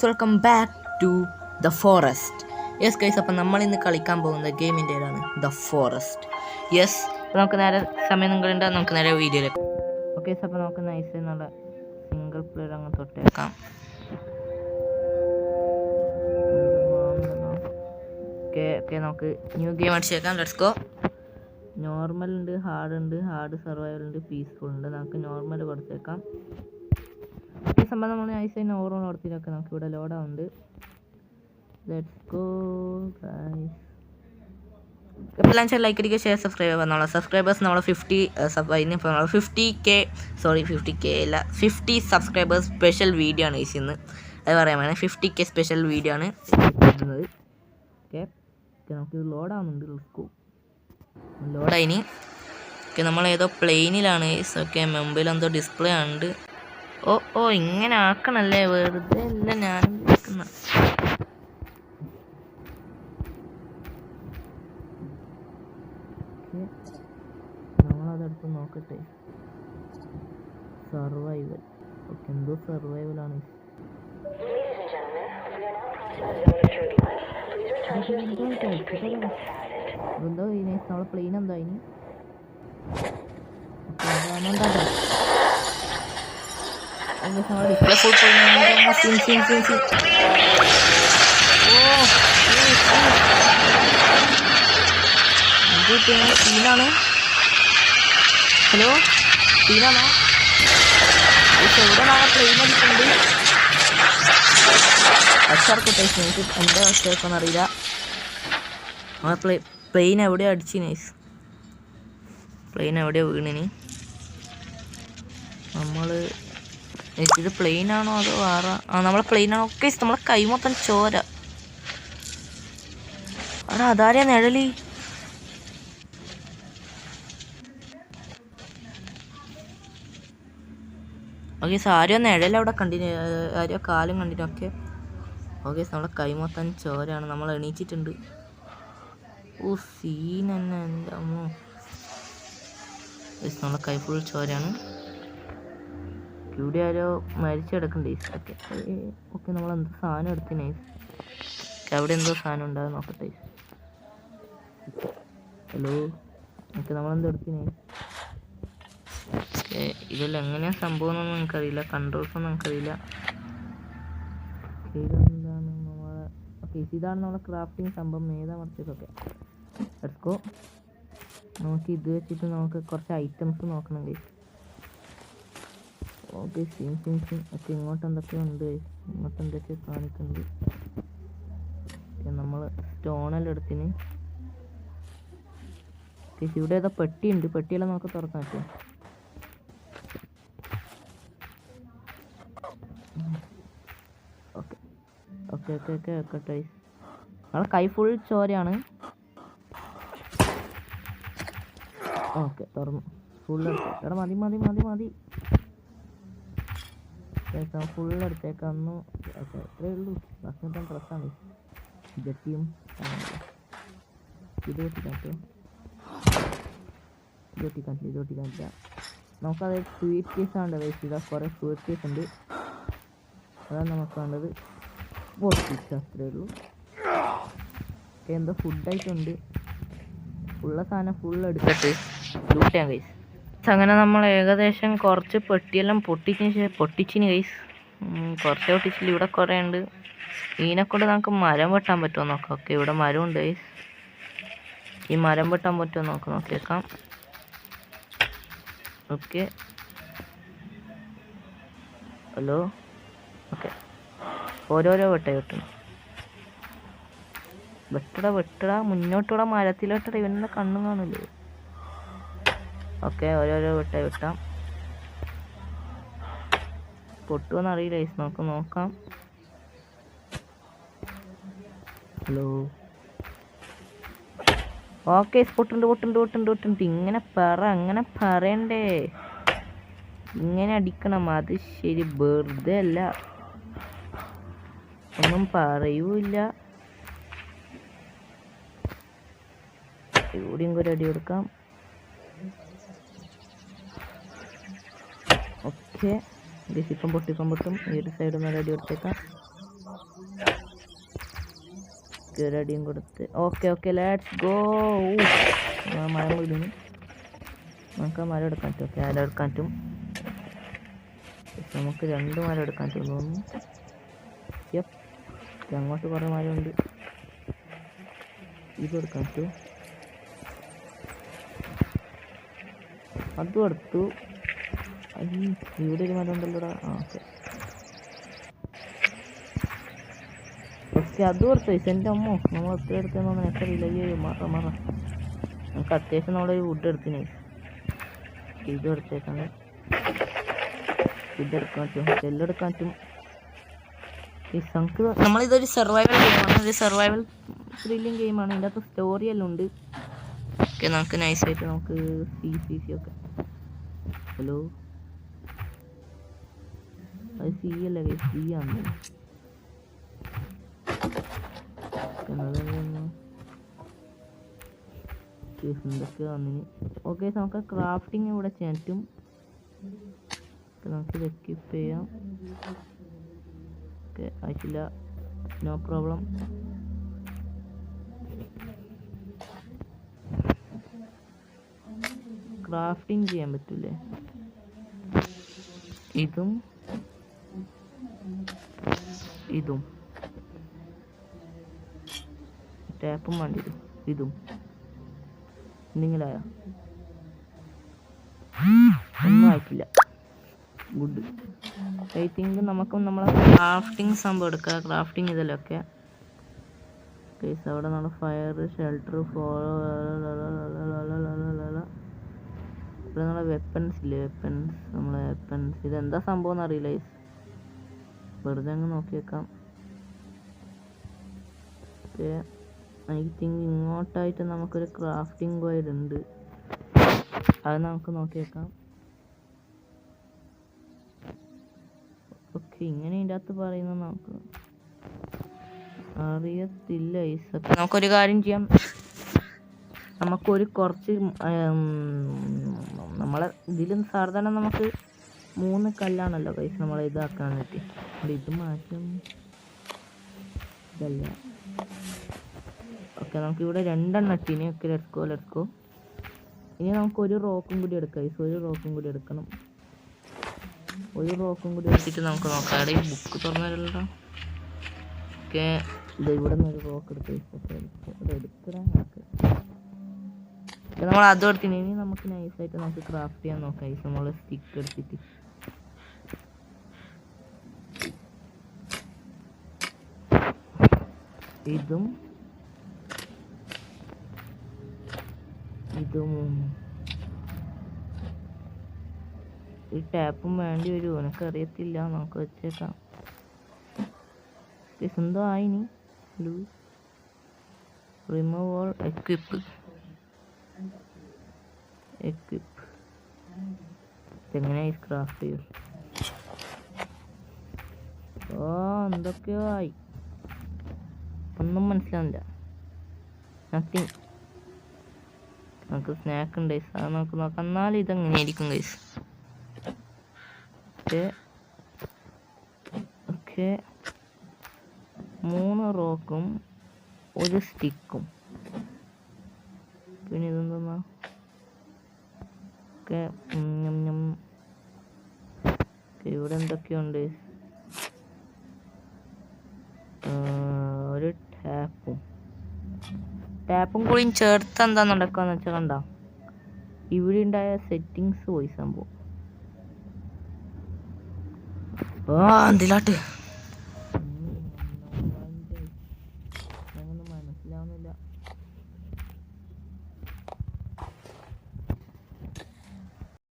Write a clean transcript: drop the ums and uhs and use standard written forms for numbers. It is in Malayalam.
Welcome back to the forest. Yes guys, അപ്പം നമ്മൾ ഇന്ന് കളിക്കാൻ പോകുന്ന ഗെയിമിൻ്റെ പേരാണ് ദ ഫോറസ്റ്റ്. യെസ്, അപ്പോൾ നമുക്ക് നേരെ സമയം നിങ്ങളുണ്ട്, നമുക്ക് നേരെ വീഡിയോയിലേക്ക്. ഓക്കെ, അപ്പോൾ നമുക്ക് നൈസ് എന്നുള്ള സിംഗിൾ പ്ലെയർ അങ്ങ് തൊട്ടേക്കാം. ഓക്കെ നമുക്ക് ന്യൂ ഗെയിം അടിച്ചേക്കാം. Let's go. നോർമൽ ഉണ്ട്, ഹാർഡ് സർവൈവൽ ഉണ്ട്, പീസ്ഫുൾ ഉണ്ട്. നമുക്ക് നോർമൽ കൊടുത്തേക്കാം. ഈ സംഭവം നമ്മൾ ഐസ് ഓവറോൾ നടത്തിയിട്ടൊക്കെ നമുക്ക് ഇവിടെ ലോഡാവുന്നുണ്ട്. Let's go guys. എപ്പോഴെല്ലാം വെച്ചാൽ ലൈക്ക് അടിക്കുക, ഷെയർ, സബ്സ്ക്രൈബ് ചെയ്യുക. സബ്സ്ക്രൈബേഴ്സ് നമ്മൾ 50K അല്ല 50 സബ്സ്ക്രൈബേഴ്സ് സ്പെഷ്യൽ വീഡിയോ ആണ് ഗൈസ് ഇന്ന്. അത് പറയാൻ വേണം, 50K സ്പെഷ്യൽ വീഡിയോ ആണ് ഇടുന്നത്. ഓക്കെ, നമുക്ക് ലോഡാവുന്നുണ്ട്. Let's go. ലോഡായിനി. ഓക്കെ, നമ്മൾ ഏതോ പ്ലെയിനിലാണ് ഗൈസ്. ഓക്കെ, മുമ്പിൽ എന്തോ ഡിസ്പ്ലേ ഉണ്ട്. ഓ ഇങ്ങനെ ആക്കണല്ലേ, വെറുതെ അല്ല ഞാനും കേൾക്കുന്ന. നമ്മളതെടുത്ത് നോക്കട്ടെ. സർവൈവൽ. ഓക്കെ, എന്തോ സർവൈവലാണ്. എന്തോ നമ്മളെ പ്ലെയിൻ എന്താ ഇനി ഡിസ്പ്ലേ ഫുൾ സീനാണ്. ഹലോ, സീനാണോ? എവിടെ നാളെ പ്ലെയിൻ അടിക്കുന്നുണ്ട്. അച്ചാർക്കട്ടെ, എനിക്ക് എന്താ അവസ്ഥയൊക്കെ അറിയില്ല. നമ്മളെ പ്ലെയിൻ എവിടെയോ അടിച്ച് നൈസ്. പ്ലെയിൻ എവിടെയോ വീണിനി. നമ്മൾ ഇത് പ്ലെയിനാണോ അതോ നമ്മളെ പ്ലെയിനാണോ? ഓക്കെ, നമ്മളെ കൈ മൊത്തം ചോര. അതാരെയാ നിഴലി? ഓക്കെ, ആരോ നിഴലവിടെ കണ്ടിന്യൂ, ആരോ കാലും കണ്ടിന്യൂ. ഓക്കെ, നമ്മളെ കൈ മൊത്തം ചോരയാണ്. നമ്മൾ എണീച്ചിട്ടുണ്ട്. സീൻ തന്നെ എൻ്റെ അമ്മോ. നമ്മളെ കൈ ഫുൾ ചോരയാണ്. ഇവിടെ ആരോ മരിച്ചെടുക്കണ്ടേ. ഓക്കെ നമ്മളെന്തോ സാധനം എടുത്തിനേ. അവിടെ എന്തോ സാധനം ഉണ്ടാകും, നോക്കട്ടെ. ഹലോ, ഓക്കെ നമ്മളെന്തോ എടുത്തിനേ. ഓക്കെ, ഇതെല്ലാം എങ്ങനെയാ സംഭവം എന്നൊന്നും എനിക്കറിയില്ല, കൺട്രോൾസ് ഒന്നും എനിക്കറിയില്ല. ഇതെന്താണ് നമ്മളെ? ഓക്കെ, ഇതാണ് നമ്മളെ ക്രാഫ്റ്റിംഗ് സംഭവം. ഏതാ മറിച്ചതൊക്കെ എടുക്കോ. നമുക്ക് ഇത് വെച്ചിട്ട് നമുക്ക് കുറച്ച് ഐറ്റംസ് നോക്കണം ഗൈസ്. ഓക്കെ, ഓക്കെ, ഇങ്ങോട്ട് എന്തൊക്കെയോ ഉണ്ട്. ഇങ്ങോട്ട് എന്തൊക്കെയോ കാണിക്കുന്നുണ്ട്. നമ്മൾ സ്റ്റോണെല്ലാം എടുത്തിന്. ഇവിടെ ഏതോ പെട്ടിയുണ്ട്. പെട്ടിയെല്ലാം നമുക്ക് തുറക്കാൻ പറ്റും. ഓക്കെ നമ്മളെ കൈ ഫുൾ ചോരയാണ്. ഓക്കെ, തുറന്നു. ഫുൾ എടുത്തേക്കാം. എടാ മതി ഫുൾ എടുത്തേക്കാന്നു. ഓക്കെ, അത്രേ ഉള്ളൂ. ഭക്ഷണത്തിന് ഡ്രസ്സാണ്. ജട്ടിയും ഇത് ഒട്ടിക്കാനില്ല. നമുക്കത് സ്വീറ്റ് കേസ് ആണ് വേസ്റ്റ് ചെയ്താൽ കുറേ സ്വീറ്റ് കേസ് ഉണ്ട്. അതാണ് നമുക്ക് വേണ്ടത്. പൊട്ടിച്ച് അത്രേ ഉള്ളൂ. ഓക്കെ, എന്തോ ഫുഡായിട്ടുണ്ട്. ഉള്ള സാധനം ഫുൾ എടുത്തിട്ട് ലൂട്ട് ചെയ്യാൻ ഗൈസ്. അങ്ങനെ നമ്മൾ ഏകദേശം കുറച്ച് പെട്ടിയെല്ലാം പൊട്ടിച്ചിന് ഗൈസ്. കുറച്ച് പൊട്ടിച്ചില്ല. ഇവിടെ കുറേ ഉണ്ട്. ഇതിനെക്കൊണ്ട് നമുക്ക് മരം വെട്ടാൻ പറ്റുമോ നോക്കാം. ഓക്കെ, ഇവിടെ മരം ഉണ്ട് ഗൈസ്. ഈ മരം വെട്ടാൻ പറ്റുമോ നോക്കിയേക്കാം. Okay, hello. ഓക്കെ, ഓരോരോ വെട്ടണം. വെട്ടടാ മുന്നോട്ടൂടെ മരത്തിലോട്ടട. ഇവനെ കണ്ണും കാണില്ലേ. ഓക്കെ, ഓരോരോ വെട്ടാം. പൊട്ടുമെന്ന് അറിയില്ല ഗൈസ്, നമുക്ക് നോക്കാം. ഹലോ. ഓക്കെ, പൊട്ടുണ്ട്. ഇങ്ങനെ അങ്ങനെ പറയണ്ടേ. ഇങ്ങനെ അടിക്കണം. അത് ശരി, വെറുതെ അല്ല, ഒന്നും പറയൂല്ല. ഇവിടെയും കൂടെ അടി കൊടുക്കാം. ഓക്കെ, ഇപ്പം പൊട്ടും. ഈ ഒരു സൈഡ് നല്ല അടി കൊടുത്തേക്കാം. ഓക്കെ ഒരടിയും കൊടുത്ത് ഓക്കെ ഓക്കെ ലെറ്റ്സ് ഗോ. മരം വീടുന്നു. നമുക്ക് ആ മരം എടുക്കാൻ പറ്റും. ഓക്കെ ആരം എടുക്കാൻ പറ്റും. നമുക്ക് 2 മരം എടുക്കാൻ പറ്റും തോന്നുന്നു. അങ്ങോട്ട് കുറേ മരമുണ്ട്. ഇതെടുക്കാൻ പറ്റും. അതും എടുത്തു. ഇവിടെ ഒരു മരം ഉണ്ടല്ലോടാ. ഓക്കെ ഓക്കെ അതും എടുത്തു. എൻ്റെ അമ്മോ നമ്മൾ എത്ര എടുത്തെന്ന് എനിക്കറിയില്ല. അയ്യോ മാറ നമുക്ക് അത്യാവശ്യം നമ്മളൊരു വുഡ് എടുത്തിന്. ഇതും എടുത്തേക്കാണ്. ഇതെടുക്കാൻ പറ്റും. എല്ലാം എടുക്കാൻ പറ്റും. നമുക്ക് നമ്മളിതൊരു സർവൈവൽ ഗെയിമാണ്. ഒരു സർവൈവൽ ത്രില്ലിങ് ഗെയിമാണ്. ഇതിൻ്റെ അകത്ത് സ്റ്റോറി എല്ലാം ഉണ്ട്. ഓക്കെ നമുക്ക് നൈസായിട്ട് നമുക്ക് സി ഒക്കെ. ഹലോ അത് സി അല്ലേ? സി ആണ്. എന്തൊക്കെ വന്നിന്. ഓക്കെ നമുക്ക് ക്രാഫ്റ്റിംഗ് ഇവിടെ ചെയ്യാൻ പറ്റും. നമുക്ക് ഇത് എക്വിപ്പ് ചെയ്യാം. ഓക്കെ ആയിട്ടില്ല. No problem. ക്രാഫ്റ്റിംഗ് ചെയ്യാൻ പറ്റൂലേ? ഇതും ടാപ്പും വേണ്ടി വരും. ഇതും എന്തെങ്കിലായോ? ഒന്നും ആയിട്ടില്ല. ഗുഡ്. ഐ തിങ്ക് നമുക്കും നമ്മളെ ക്രാഫ്റ്റിംഗ് സംഭവം എടുക്കുക. ക്രാഫ്റ്റിംഗ് ഇതിലൊക്കെ അവിടെ നമ്മൾ ഫയർ ഷെൽട്ടർ ഇവിടെ നമ്മളെ വെപ്പൺസ് ഇല്ലേ? നമ്മളെ വെപ്പൺസ് ഇതെന്താ സംഭവം എന്നറിയില്ല. വെറുതെ അങ്ങ് നോക്കി വെക്കാം. ഐ തിങ്ക് ഇങ്ങോട്ടായിട്ട് നമുക്കൊരു ക്രാഫ്റ്റിംഗ് ഗൈഡ് ഉണ്ട്. അത് നമുക്ക് നോക്കി വെക്കാം. ഓക്കെ ഇങ്ങനെ ഇതിൻ്റെ അകത്ത് പറയുന്നത് നമുക്ക് അറിയത്തില്ല. നമുക്കൊരു കാര്യം ചെയ്യാം. നമുക്കൊരു കുറച്ച് നമ്മളെ ഇതിലും സാധാരണ നമുക്ക് 3 കല്ലാണല്ലോ കൈസ് നമ്മളെ ഇതാക്കാൻ പറ്റി. ഇത് മാറ്റം ഇതല്ല. ഓക്കെ നമുക്കിവിടെ 2 എണ്ണം ഇട്ടിനി. Okay let's go. ഇനി നമുക്കൊരു റോക്കും കൂടി എടുക്കാം. ഒരു റോക്കും കൂടി എടുക്കണം. ഒരു റോക്കും കൂടി എടുത്തിട്ട് നമുക്ക് നോക്കാം. അവിടെ ഈ ബുക്ക് തുറന്നിട്ടുണ്ടോ? ഓക്കെ ഇവിടെ നിന്ന് ഒരു റോക്ക് എടുത്ത് എടുക്കണം. നമ്മൾ അതും എടുത്തിന്. ഇനി നമുക്ക് നൈസായിട്ട് നമുക്ക് ക്രാഫ്റ്റ് ചെയ്യാൻ നോക്കാം. നമ്മൾ സ്റ്റിക്ക് എടുത്തിട്ട് ഇതും ഈ ടാപ്പും വേണ്ടി വരുമോ എനിക്കറിയത്തില്ല. നമുക്ക് വെച്ചേക്കാം. എന്തോ ആയിനി. റിമൂവ് ഓൾ എക്വിപ്പ് എങ്ങനെ ക്രാഫ്റ്റ് ചെയ്യും? എന്തൊക്കെയോ ആയി. ഒന്നും മനസ്സിലാവില്ല. നത്തിങ്. നമുക്ക് സ്നാക്ക് ഉണ്ട്. അത് നമുക്ക് നോക്കാം. എന്നാലും ഇതെങ്ങനെയായിരിക്കും ഗൈസ്? ഓക്കെ 3 റോക്കും 1 സ്റ്റിക്കും. പിന്നെ ഇതെന്താ? ഓക്കെ ഇവിടെ എന്തൊക്കെയുണ്ട്? ഒരു ടാപ്പും കൂടിയും ചേർത്ത് എന്താ നടക്കാന്ന് വെച്ചാൽ കണ്ട ഇവിടെ ഉണ്ടായ സെറ്റിങ്സ് പോയി സംഭവം. എന്തിലാട്ട്